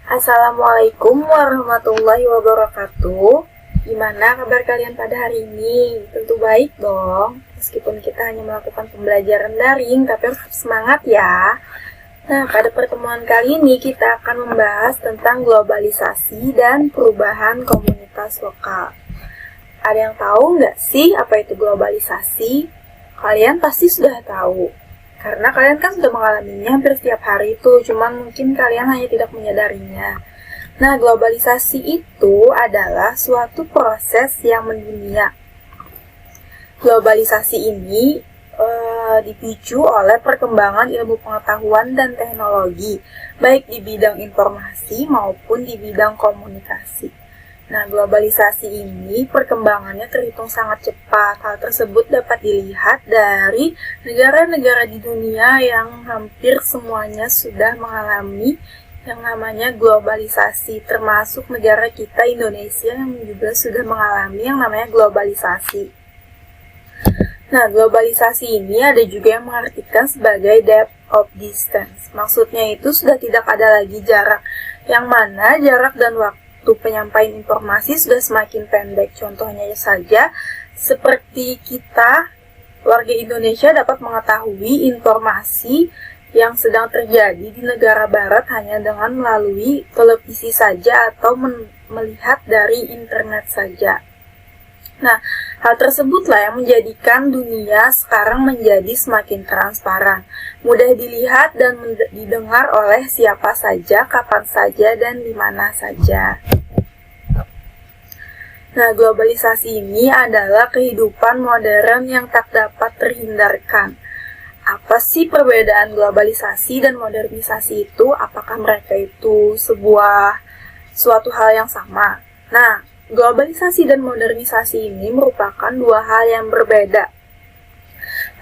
Assalamualaikum warahmatullahi wabarakatuh. Gimana kabar kalian pada hari ini? Tentu baik dong. Meskipun kita hanya melakukan pembelajaran daring, tapi harus semangat ya. Nah, pada pertemuan kali ini kita akan membahas tentang globalisasi dan perubahan komunitas lokal. Ada yang tahu nggak sih apa itu globalisasi? Kalian pasti sudah tahu. Karena kalian kan sudah mengalaminya hampir setiap hari itu, cuman mungkin kalian hanya tidak menyadarinya. Nah, globalisasi itu adalah suatu proses yang mendunia. Globalisasi ini dipicu oleh perkembangan ilmu pengetahuan dan teknologi, baik di bidang informasi maupun di bidang komunikasi. Nah, globalisasi ini perkembangannya terhitung sangat cepat. Hal tersebut dapat dilihat dari negara-negara di dunia yang hampir semuanya sudah mengalami yang namanya globalisasi, termasuk negara kita Indonesia yang juga sudah mengalami yang namanya globalisasi. Nah, globalisasi ini ada juga yang mengartikan sebagai depth of distance. Maksudnya itu sudah tidak ada lagi jarak, yang mana jarak dan waktu penyampaian informasi sudah semakin pendek. Contohnya saja, seperti kita, warga Indonesia dapat mengetahui informasi yang sedang terjadi di negara barat hanya dengan melalui televisi saja atau melihat dari internet saja. Nah, hal tersebutlah yang menjadikan dunia sekarang menjadi semakin transparan, mudah dilihat dan didengar oleh siapa saja, kapan saja, dan di mana saja. Nah, globalisasi ini adalah kehidupan modern yang tak dapat terhindarkan. Apa sih perbedaan globalisasi dan modernisasi itu? Apakah mereka itu suatu hal yang sama? Nah, globalisasi dan modernisasi ini merupakan dua hal yang berbeda.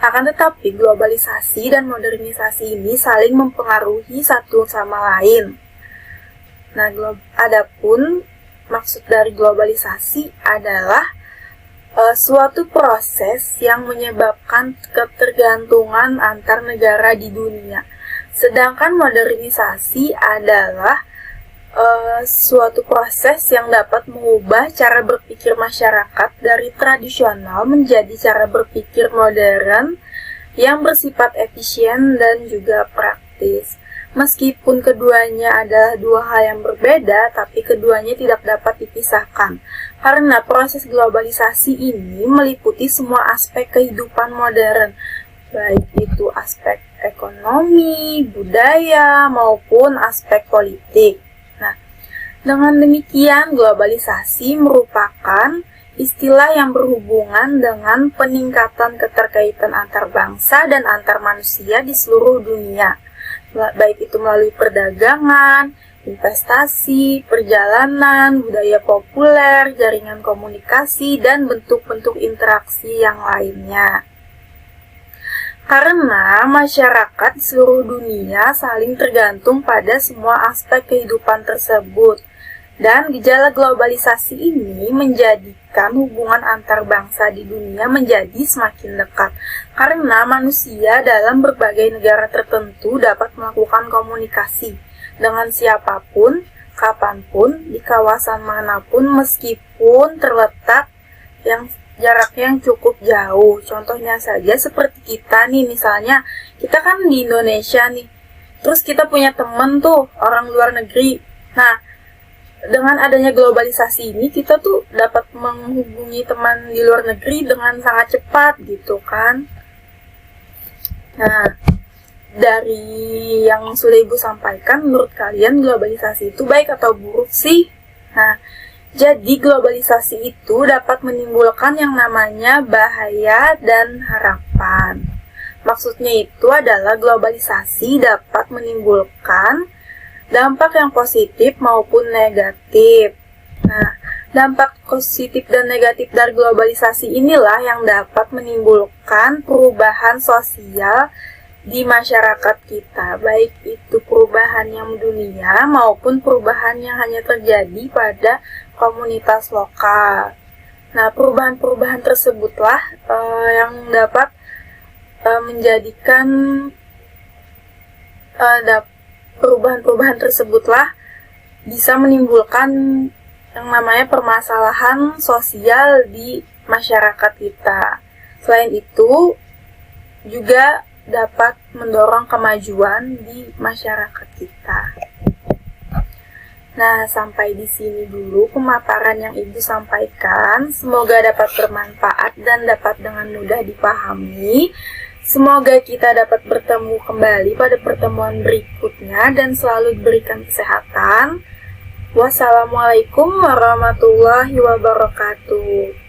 Akan tetapi, globalisasi dan modernisasi ini saling mempengaruhi satu sama lain. Nah, adapun maksud dari globalisasi adalah suatu proses yang menyebabkan ketergantungan antar negara di dunia. Sedangkan modernisasi adalah suatu proses yang dapat mengubah cara berpikir masyarakat dari tradisional menjadi cara berpikir modern yang bersifat efisien dan juga praktis. Meskipun keduanya adalah dua hal yang berbeda, tapi keduanya tidak dapat dipisahkan. Karena proses globalisasi ini meliputi semua aspek kehidupan modern, baik itu aspek ekonomi, budaya, maupun aspek politik. Nah, dengan demikian globalisasi merupakan istilah yang berhubungan dengan peningkatan keterkaitan antar bangsa dan antar manusia di seluruh dunia, baik itu melalui perdagangan, investasi, perjalanan, budaya populer, jaringan komunikasi, dan bentuk-bentuk interaksi yang lainnya. Karena masyarakat di seluruh dunia saling tergantung pada semua aspek kehidupan tersebut, dan gejala globalisasi ini menjadikan hubungan antar bangsa di dunia menjadi semakin dekat. Karena manusia dalam berbagai negara tertentu dapat melakukan komunikasi dengan siapapun, kapanpun, di kawasan manapun meskipun terletak jaraknya yang cukup jauh. Contohnya saja seperti kita nih, misalnya kita kan di Indonesia nih, terus kita punya temen tuh orang luar negeri. Nah, dengan adanya globalisasi ini kita tuh dapat menghubungi teman di luar negeri dengan sangat cepat gitu kan. Nah, dari yang sudah Ibu sampaikan, menurut kalian globalisasi itu baik atau buruk sih? Nah, jadi globalisasi itu dapat menimbulkan yang namanya bahaya dan harapan. Maksudnya itu adalah globalisasi dapat menimbulkan dampak yang positif maupun negatif. Nah, dampak positif dan negatif dari globalisasi inilah yang dapat menimbulkan perubahan sosial di masyarakat kita, baik itu perubahan yang mendunia maupun perubahan yang hanya terjadi pada komunitas lokal. Nah, perubahan-perubahan tersebutlah yang dapat menjadikan perubahan-perubahan tersebutlah bisa menimbulkan yang namanya permasalahan sosial di masyarakat kita. Selain itu, juga dapat mendorong kemajuan di masyarakat kita. Nah, sampai di sini dulu pemaparan yang Ibu sampaikan. Semoga dapat bermanfaat dan dapat dengan mudah dipahami. Semoga kita dapat bertemu kembali pada pertemuan berikutnya dan selalu diberikan kesehatan. Wassalamualaikum warahmatullahi wabarakatuh.